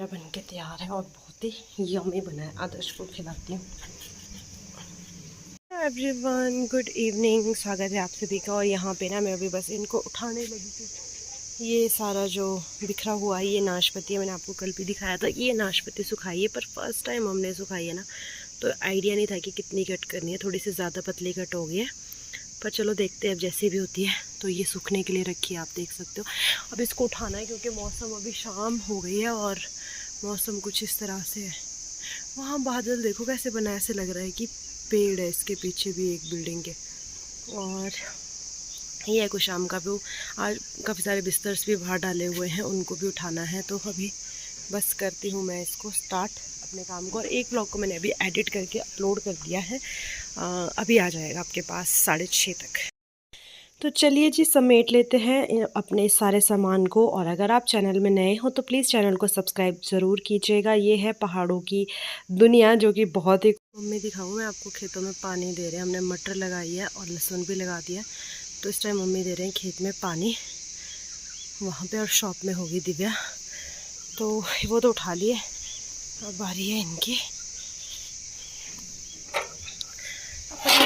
मेरा बन के तैयार है और बहुत ही यम्मी बना है। आदर्श को खिलाती हूँ। एवरीवन गुड इवनिंग, स्वागत है आप सभी का। और यहाँ पे ना मैं अभी बस इनको उठाने लगी थी। ये सारा जो बिखरा हुआ है ये नाशपाती है। मैंने आपको कल भी दिखाया था कि ये नाशपाती सुखाई है, पर फर्स्ट टाइम हमने सुखाई है ना, तो आइडिया नहीं था कि कितनी कट करनी है। थोड़ी सी ज़्यादा पतली कट हो गई है, पर चलो देखते हैं अब जैसे भी होती है। तो ये सूखने के लिए रखी है, आप देख सकते हो। अब इसको उठाना है क्योंकि मौसम अभी शाम हो गई है और मौसम कुछ इस तरह से है। वहाँ बादल देखो कैसे बना, ऐसे लग रहा है कि पेड़ है इसके पीछे भी एक बिल्डिंग के। और ये है कुछ शाम का व्यू। आज काफ़ी सारे बिस्तर्स भी बाहर डाले हुए हैं, उनको भी उठाना है। तो अभी बस करती हूँ मैं इसको स्टार्ट अपने काम को। और एक ब्लॉग को मैंने अभी एडिट करके अपलोड कर दिया है, अभी आ जाएगा आपके पास 6:30 तक। तो चलिए जी, समेट लेते हैं अपने सारे सामान को। और अगर आप चैनल में नए हो तो प्लीज़ चैनल को सब्सक्राइब ज़रूर कीजिएगा। ये है पहाड़ों की दुनिया, जो कि बहुत ही मम्मी दिखाऊँ मैं आपको। खेतों में पानी दे रहे हैं, हमने मटर लगाई है और लहसुन भी लगा दिया। तो इस टाइम मम्मी दे रहे हैं खेत में पानी वहाँ पे, और शॉप में होगी दिव्या। तो वो तो उठा लिए, अब बारी है इनकी।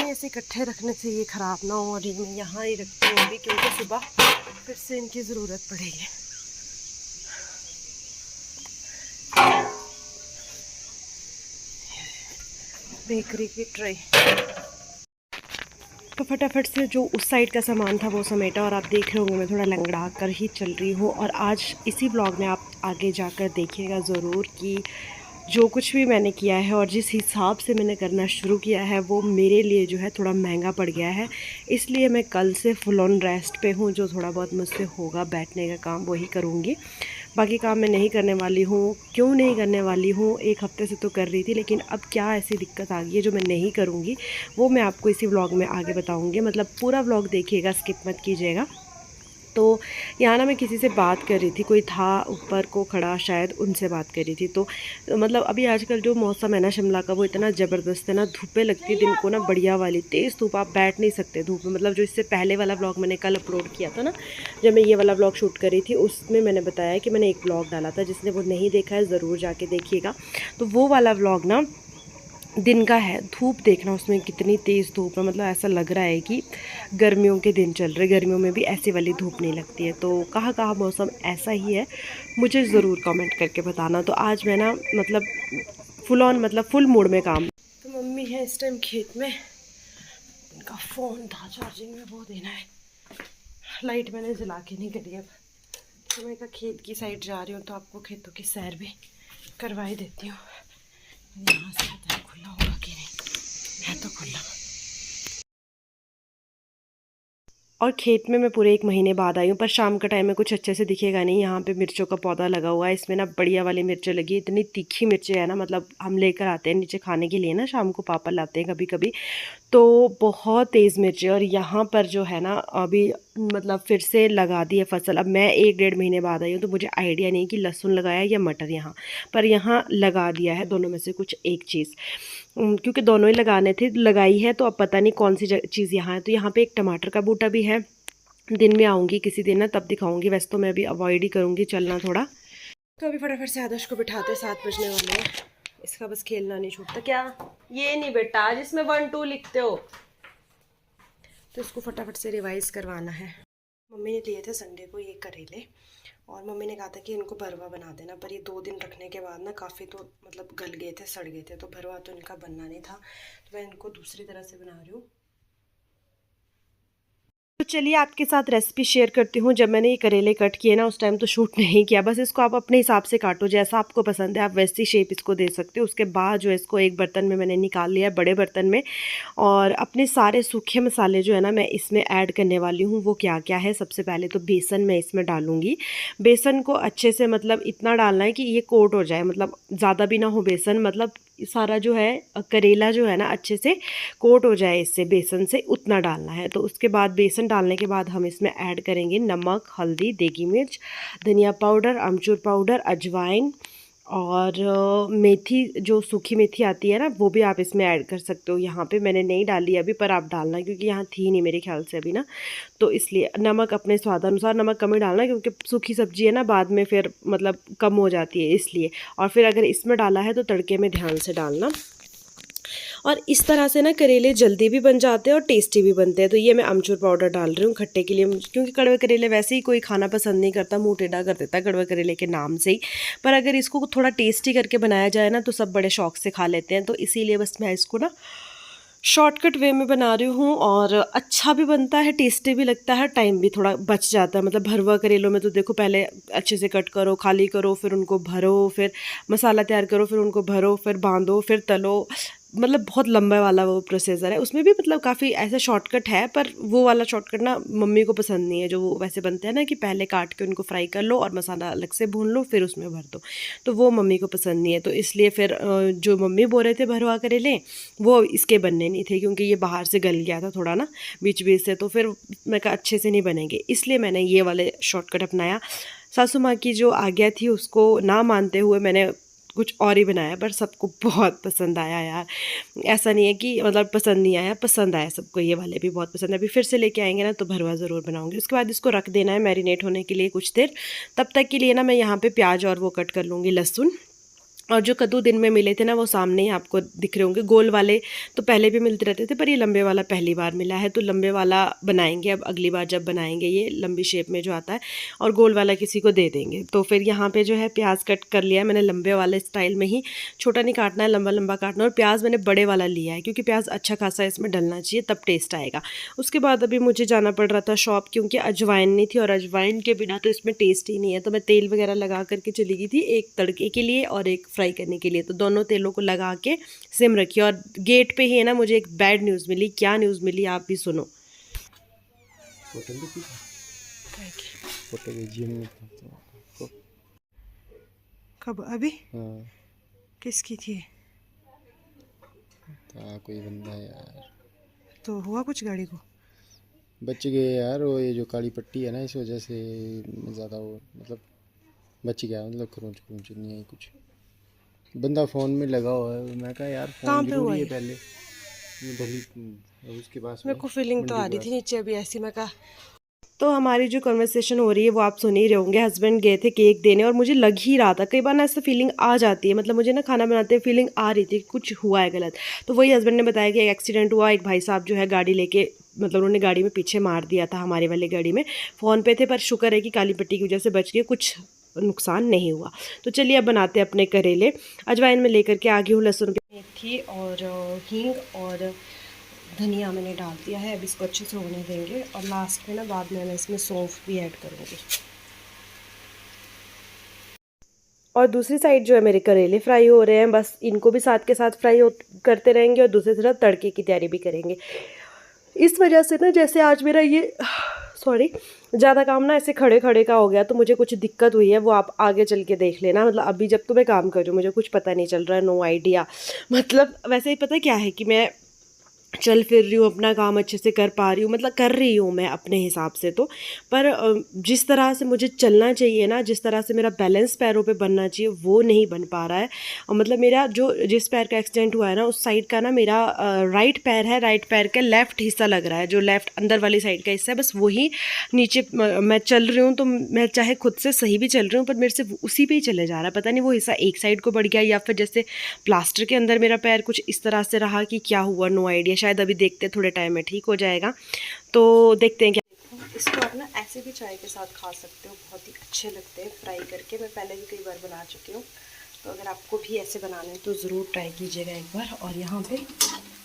ऐसे इकट्ठे रखने से ये ख़राब ना हो, और ये मैं यहाँ ही रखती हूँ अभी, क्योंकि सुबह फिर से इनकी ज़रूरत पड़ेगी। बेकरी की ट्रे। तो फटाफट से जो उस साइड का सामान था वो समेटा, और आप देख रहे होंगे मैं थोड़ा लंगड़ा कर ही चल रही हूँ। और आज इसी ब्लॉग में आप आगे जाकर देखिएगा ज़रूर कि जो कुछ भी मैंने किया है और जिस हिसाब से मैंने करना शुरू किया है वो मेरे लिए जो है थोड़ा महंगा पड़ गया है। इसलिए मैं कल से फुल ऑन रेस्ट पे हूँ। जो थोड़ा बहुत मुझसे होगा बैठने का काम वही करूँगी, बाकी काम मैं नहीं करने वाली हूँ। क्यों नहीं करने वाली हूँ, एक हफ्ते से तो कर रही थी, लेकिन अब क्या ऐसी दिक्कत आ गई है जो मैं नहीं करूँगी, वो मैं आपको इसी व्लॉग में आगे बताऊँगी। मतलब पूरा व्लॉग देखिएगा, स्किप मत कीजिएगा। तो यहाँ ना मैं किसी से बात कर रही थी, कोई था ऊपर को खड़ा, शायद उनसे बात कर रही थी। तो मतलब अभी आजकल जो मौसम है ना शिमला का, वो इतना ज़बरदस्त है ना। धूपें लगती है दिन को ना, बढ़िया वाली तेज़ धूप, आप बैठ नहीं सकते धूप में। मतलब जो इससे पहले वाला ब्लॉग मैंने कल अपलोड किया था ना, जब मैं ये वाला ब्लॉग शूट कर रही थी, उसमें मैंने बताया कि मैंने एक ब्लॉग डाला था। जिसने वो नहीं देखा है ज़रूर जाके देखिएगा। तो वो वाला ब्लॉग ना दिन का है। धूप देखना उसमें कितनी तेज़ धूप है, मतलब ऐसा लग रहा है कि गर्मियों के दिन चल रहे। गर्मियों में भी ऐसी वाली धूप नहीं लगती है। तो कहाँ कहाँ मौसम ऐसा ही है, मुझे ज़रूर कमेंट करके बताना। तो आज मैं ना मतलब फुल ऑन, मतलब फुल मूड में काम। तो मम्मी है इस टाइम खेत में, उनका फ़ोन था चार्जिंग में, वो देना है। लाइट मैंने जला के नहीं करी अब। तो मैं खेत की साइड जा रही हूँ, तो आपको खेतों की सैर भी करवाई देती हूँ। यहाँ से पता है खुला होगा कि नहीं, है तो खुला। और खेत में मैं पूरे 1 महीने बाद आई हूँ, पर शाम का टाइम में कुछ अच्छे से दिखेगा नहीं। यहाँ पे मिर्चों का पौधा लगा हुआ है, इसमें ना बढ़िया वाली मिर्चें लगी है। इतनी तीखी मिर्चें है ना, मतलब हम लेकर आते हैं नीचे खाने के लिए ना, शाम को पापा लाते हैं कभी कभी। तो बहुत तेज़ मिर्ची। और यहाँ पर जो है ना अभी मतलब फिर से लगा दी है फसल। अब मैं 1-1.5 महीने बाद आई हूँ, तो मुझे आइडिया नहीं कि लहसुन लगाया या मटर यहाँ, पर यहाँ लगा दिया है दोनों में से कुछ एक चीज़। क्योंकि दोनों ही लगाने थे, लगाई है। तो अब पता नहीं कौन सी चीज़ यहाँ है। तो यहाँ पे एक टमाटर का बूटा भी है। दिन में आऊँगी किसी दिन ना, तब दिखाऊँगी। वैसे तो मैं अभी अवॉइड ही करूँगी चलना थोड़ा। तो अभी फटाफट से आदर्श को बिठाते, 7 बजने वाले हैं। इसका बस खेलना नहीं छूटता। क्या ये नहीं बेटा जिसमें 1-2 लिखते हो, तो इसको फटाफट से रिवाइज़ करवाना है। मम्मी ने लिए थे संडे को ये करेले, और मम्मी ने कहा था कि इनको भरवा बना देना, पर ये 2 दिन रखने के बाद ना काफ़ी तो मतलब गल गए थे, सड़ गए थे। तो भरवा तो इनका बनना नहीं था, तो मैं इनको दूसरी तरह से बना रही हूँ। तो चलिए आपके साथ रेसिपी शेयर करती हूँ। जब मैंने ये करेले कट किए ना, उस टाइम तो शूट नहीं किया। बस इसको आप अपने हिसाब से काटो, जैसा आपको पसंद है आप वैसी शेप इसको दे सकते हो। उसके बाद जो है इसको एक बर्तन में मैंने निकाल लिया है, बड़े बर्तन में। और अपने सारे सूखे मसाले जो है ना मैं इसमें ऐड करने वाली हूँ। वो क्या क्या है, सबसे पहले तो बेसन मैं इसमें डालूँगी। बेसन को अच्छे से मतलब इतना डालना है कि ये कोट हो जाए, मतलब ज़्यादा भी ना हो बेसन, मतलब सारा जो है करेला जो है ना अच्छे से कोट हो जाए इससे, बेसन से, उतना डालना है। तो उसके बाद बेसन डालने के बाद हम इसमें ऐड करेंगे नमक, हल्दी, देगी मिर्च, धनिया पाउडर, अमचूर पाउडर, अजवाइन, और मेथी, जो सूखी मेथी आती है ना, वो भी आप इसमें ऐड कर सकते हो। यहाँ पे मैंने नहीं डाली अभी, पर आप डालना क्योंकि यहाँ थी नहीं मेरे ख्याल से अभी ना, तो इसलिए। नमक अपने स्वाद अनुसार, नमक कम ही डालना क्योंकि सूखी सब्जी है ना, बाद में फिर मतलब कम हो जाती है इसलिए। और फिर अगर इसमें डाला है तो तड़के में ध्यान से डालना। और इस तरह से ना करेले जल्दी भी बन जाते हैं और टेस्टी भी बनते हैं। तो ये मैं अमचूर पाउडर डाल रही हूँ खट्टे के लिए, क्योंकि कड़वे करेले वैसे ही कोई खाना पसंद नहीं करता, मुँह टेढ़ा कर देता है कड़वे करेले के नाम से ही। पर अगर इसको थोड़ा टेस्टी करके बनाया जाए ना तो सब बड़े शौक से खा लेते हैं। तो इसीलिए बस मैं इसको ना शॉर्टकट वे में बना रही हूँ, और अच्छा भी बनता है, टेस्टी भी लगता है, टाइम भी थोड़ा बच जाता है। मतलब भरवा करेलों में तो देखो, पहले अच्छे से कट करो, खाली करो, फिर उनको भरो, फिर मसाला तैयार करो, फिर उनको भरो, फिर बांधो, फिर तलो, मतलब बहुत लंबा वाला वो प्रोसीजर है। उसमें भी मतलब काफ़ी ऐसा शॉर्टकट है, पर वो वाला शॉर्टकट ना मम्मी को पसंद नहीं है, जो वो वैसे बनते हैं ना कि पहले काट के उनको फ्राई कर लो और मसाला अलग से भून लो फिर उसमें भर दो, तो वो मम्मी को पसंद नहीं है। तो इसलिए फिर जो मम्मी बोल रहे थे भरवा करेले, वो इसके बनने नहीं थे, क्योंकि ये बाहर से गल गया था थोड़ा ना बीच बीच से, तो फिर मैं कहा अच्छे से नहीं बनेंगे, इसलिए मैंने ये वाले शॉर्टकट अपनाया। सासू माँ की जो आज्ञा थी उसको ना मानते हुए मैंने कुछ और ही बनाया, पर सबको बहुत पसंद आया यार। ऐसा नहीं है कि मतलब पसंद नहीं आया, पसंद आया सबको, ये वाले भी बहुत पसंद है। अभी फिर से लेके आएंगे ना तो भरवा ज़रूर बनाऊंगी। उसके बाद इसको रख देना है मैरिनेट होने के लिए कुछ देर। तब तक के लिए ना मैं यहाँ पे प्याज और वो कट कर लूँगी, लहसुन। और जो कद्दू दिन में मिले थे ना, वो सामने ही आपको दिख रहे होंगे। गोल वाले तो पहले भी मिलते रहते थे, पर ये लंबे वाला पहली बार मिला है, तो लंबे वाला बनाएंगे अब अगली बार जब बनाएंगे, ये लंबी शेप में जो आता है, और गोल वाला किसी को दे देंगे। तो फिर यहाँ पे जो है प्याज कट कर लिया है मैंने लंबे वाले स्टाइल में ही, छोटा नहीं काटना है, लंबा लंबा काटना है। और प्याज मैंने बड़े वाला लिया है क्योंकि प्याज अच्छा खासा इसमें डलना चाहिए, तब टेस्ट आएगा। उसके बाद अभी मुझे जाना पड़ रहा था शॉप, क्योंकि अजवाइन नहीं थी, और अजवाइन के बिना तो इसमें टेस्ट ही नहीं है। तो मैं तेल वगैरह लगा करके चली गई थी, एक तड़के के लिए और एक फ्राई करने के लिए। तो दोनों तेलों को लगा के सिम रखी। और गेट पे ही है ना मुझे एक बैड न्यूज़ मिली। क्या न्यूज़ मिली आप भी सुनो। कब? अभी? हाँ। किसकी थी? कोई बंदा है यार। तो हुआ कुछ गाड़ी को? बच गए यार, वो ये जो काली पट्टी है ना, इस वजह से ज़्यादा वो मतलब बच गया, मतलब खरोंच खरोंच नहीं है कुछ। बंदा फ़ोन में लगा हुआ है, मैं कहा यार कहाँ फ़ोन पे हुआ ज़रूरी है ये? पहले। ये दिल्ली उसके पास मेरे में, को फीलिंग तो मंडी आ के रही थी पास। नीचे अभी ऐसी, मैं कहा। तो हमारी जो कन्वर्सेशन हो रही है वो आप सुन ही रहे होंगे। हस्बैंड गए थे केक देने, और मुझे लग ही रहा था, कई बार ना ऐसा फीलिंग आ जाती है, मतलब मुझे ना खाना बनाते हुए फीलिंग आ रही थी कि कुछ हुआ है गलत। तो वही हस्बैंड ने बताया कि एक एक्सीडेंट हुआ, एक भाई साहब जो है गाड़ी लेके, मतलब उन्होंने गाड़ी में पीछे मार दिया था हमारे वाली गाड़ी में। फ़ोन पे थे, पर शुक्र है कि काली पट्टी की वजह से बच गए, कुछ नुकसान नहीं हुआ। तो चलिए अब बनाते हैं अपने करेले। अजवाइन में लेकर के आ गई हूँ, लहसुन मेथी और हींग और धनिया मैंने डाल दिया है। अब इसको अच्छे से होने देंगे, और लास्ट में ना बाद में मैं इसमें सौंफ भी ऐड करूँगी। और दूसरी साइड जो है मेरे करेले फ्राई हो रहे हैं, बस इनको भी साथ के साथ फ्राई करते रहेंगे, और दूसरी तरफ तड़के की तैयारी भी करेंगे। इस वजह से ना जैसे आज मेरा ये सॉरी ज़्यादा काम ना ऐसे खड़े खड़े का हो गया, तो मुझे कुछ दिक्कत हुई है, वो आप आगे चल के देख लेना। मतलब अभी जब तो मैं काम कर रही हूँ मुझे कुछ पता नहीं चल रहा है, नो आइडिया। मतलब वैसे ही पता क्या है कि मैं चल फिर रही हूँ, अपना काम अच्छे से कर पा रही हूँ, मतलब कर रही हूँ मैं अपने हिसाब से तो। पर जिस तरह से मुझे चलना चाहिए ना, जिस तरह से मेरा बैलेंस पैरों पे बनना चाहिए, वो नहीं बन पा रहा है। और मतलब मेरा जो जिस पैर का एक्सीडेंट हुआ है ना, उस साइड का ना मेरा राइट पैर है, राइट पैर का लेफ़्ट हिस्सा लग रहा है, जो लेफ़्ट अंदर वाली साइड का हिस्सा है, बस वही नीचे मैं चल रही हूँ, तो मैं चाहे खुद से सही भी चल रही हूँ, पर मेरे से उसी पे ही चले जा रहा है। पता नहीं वो हिस्सा एक साइड को बढ़ गया, या फिर जैसे प्लास्टर के अंदर मेरा पैर कुछ इस तरह से रहा कि क्या हुआ, नो आइडिया। शायद अभी देखते हैं, थोड़े टाइम में ठीक हो जाएगा। तो देखते हैं क्या। इसको आप ना ऐसे भी चाय के साथ खा सकते हो, बहुत ही अच्छे लगते हैं फ्राई करके। मैं पहले भी कई बार बना चुकी हूँ, तो अगर आपको भी ऐसे बनाने हैं तो ज़रूर ट्राई कीजिएगा एक बार। और यहाँ पे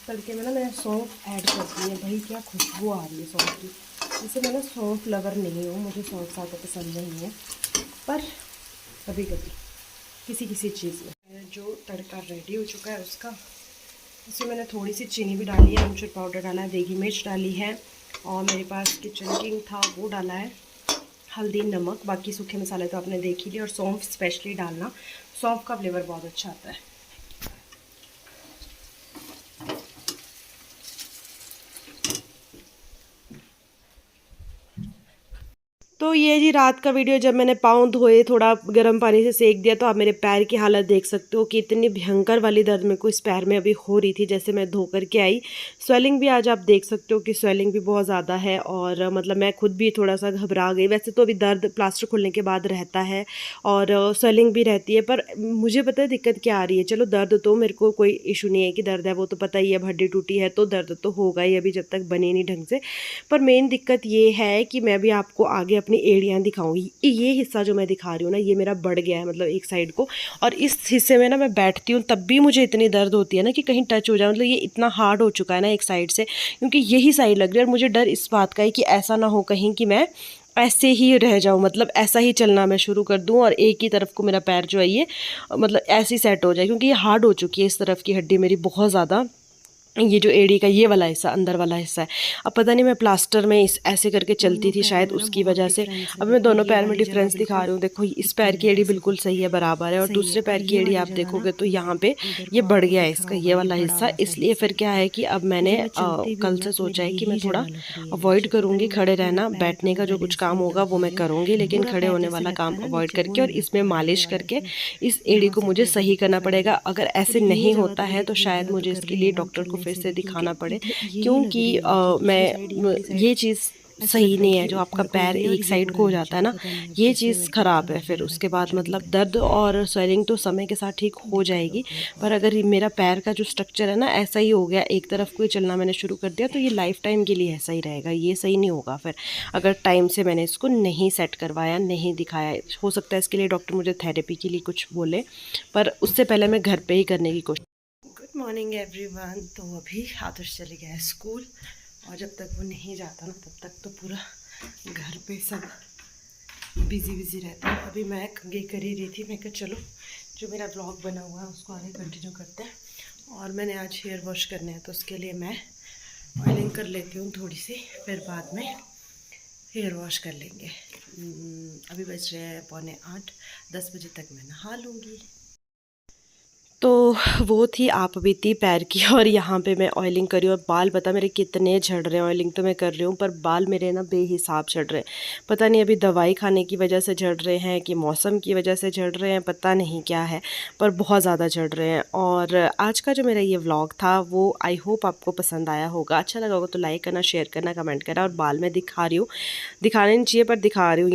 तड़के में ना मैंने सौंफ ऐड कर दी है। भाई क्या खुशबू आ रही है सौंफ की। जैसे मैं ना सौंफ लवर नहीं हूँ, मुझे सौंफ ज़्यादा पसंद नहीं है, पर कभी कभी किसी किसी चीज़ में। जो तड़का रेडी हो चुका है उसका, इसमें मैंने थोड़ी सी चीनी भी डाली है, अमचूर पाउडर डाला है, देगी मिर्च डाली है, और मेरे पास किचन किंग था वो डाला है, हल्दी नमक, बाकी सूखे मसाले तो आपने देख ही लिए। और सौंफ स्पेशली डालना, सौंफ का फ्लेवर बहुत अच्छा आता है। तो तो ये जी रात का वीडियो, जब मैंने पाँव धोए, थोड़ा गर्म पानी से सेक दिया, तो आप मेरे पैर की हालत देख सकते हो कि इतनी भयंकर वाली दर्द मेरे को इस पैर में अभी हो रही थी जैसे मैं धो करके आई। स्वेलिंग भी आज आप देख सकते हो कि स्वेलिंग भी बहुत ज़्यादा है, और मतलब मैं खुद भी थोड़ा सा घबरा गई। वैसे तो अभी दर्द प्लास्टर खुलने के बाद रहता है और स्वेलिंग भी रहती है, पर मुझे पता है दिक्कत क्या आ रही है। चलो दर्द तो मेरे को कोई इशू नहीं है कि दर्द है, वो तो पता ही है, हड्डी टूटी है तो दर्द तो होगा ही अभी जब तक बने नहीं ढंग से। पर मेन दिक्कत ये है कि मैं भी आपको आगे अपनी एड़ियाँ दिखाऊंगी। ये हिस्सा जो मैं दिखा रही हूँ ना, ये मेरा बढ़ गया है, मतलब एक साइड को, और इस हिस्से में ना मैं बैठती हूँ तब भी मुझे इतनी दर्द होती है ना कि कहीं टच हो जाए। मतलब ये इतना हार्ड हो चुका है ना एक साइड से, क्योंकि यही साइड लग रही है, और मुझे डर इस बात का है कि ऐसा ना हो कहीं कि मैं ऐसे ही रह जाऊँ, मतलब ऐसा ही चलना मैं शुरू कर दूँ और एक ही तरफ को मेरा पैर जो है ये मतलब ऐसे ही सेट हो जाए, क्योंकि ये हार्ड हो चुकी है इस तरफ की हड्डी मेरी बहुत ज़्यादा। ये जो एड़ी का ये वाला हिस्सा, अंदर वाला हिस्सा है, अब पता नहीं मैं प्लास्टर में इस ऐसे करके चलती थी शायद उसकी वजह से। अब मैं दोनों पैर में डिफरेंस दिखा रही हूँ। देखो इस पैर की एड़ी बिल्कुल सही है, बराबर है, और दूसरे पैर की एड़ी आप देखोगे तो यहाँ पे ये बढ़ गया है इसका ये वाला हिस्सा। इसलिए फिर क्या है कि अब मैंने कल से सोचा है कि मैं थोड़ा अवॉइड करूँगी खड़े रहना, बैठने का जो कुछ काम होगा वो मैं करूँगी, लेकिन खड़े होने वाला काम अवॉइड करके और इसमें मालिश करके इस एड़ी को मुझे सही करना पड़ेगा। अगर ऐसे नहीं होता है तो शायद मुझे इसके लिए डॉक्टर को फिर से दिखाना पड़े, क्योंकि मैं ये चीज़ सही नहीं है। जो आपका पैर एक साइड को हो जाता है ना, ये चीज़ ख़राब है। फिर उसके बाद मतलब दर्द और स्वेलिंग तो समय के साथ ठीक हो जाएगी, पर अगर मेरा पैर का जो स्ट्रक्चर है ना ऐसा ही हो गया, एक तरफ को ही चलना मैंने शुरू कर दिया, तो ये लाइफ टाइम के लिए ऐसा ही रहेगा। ये सही नहीं होगा फिर अगर टाइम से मैंने इसको नहीं सेट करवाया, नहीं दिखाया। हो सकता है इसके लिए डॉक्टर मुझे थेरेपी के लिए कुछ बोले, पर उससे पहले मैं घर पर ही करने की कोशिश। Good morning everyone. तो अभी आदर्श चले गया है स्कूल, और जब तक वो नहीं जाता ना तब तक तो पूरा घर पे सब बिजी रहता है। अभी मैं आगे कर ही रही थी, मैं कहा चलो जो मेरा ब्लॉग बना हुआ है उसको आगे कंटिन्यू करते हैं। और मैंने आज हेयर वॉश करने हैं, तो उसके लिए मैं ऑयलिंग कर लेती हूँ थोड़ी सी, फिर बाद में हेयर वॉश कर लेंगे। अभी बज रहे हैं 7:45, 10 बजे तक मैं नहा लूँगी। तो वो थी आप बीती पैर की, और यहाँ पे मैं ऑयलिंग करी, और बाल पता मेरे कितने झड़ रहे हैं। ऑयलिंग तो मैं कर रही हूँ पर बाल मेरे ना बेहिसाब झड़ रहे हैं। पता नहीं अभी दवाई खाने की वजह से झड़ रहे हैं कि मौसम की वजह से झड़ रहे हैं, पता नहीं क्या है, पर बहुत ज़्यादा झड़ रहे हैं। और आज का जो मेरा ये व्लॉग था वो आई होप आपको पसंद आया होगा। अच्छा लगा होगा तो लाइक करना, शेयर करना, कमेंट करना। और बाल मैं दिखा रही हूँ, दिखाने नहीं चाहिए पर दिखा रही हूँ।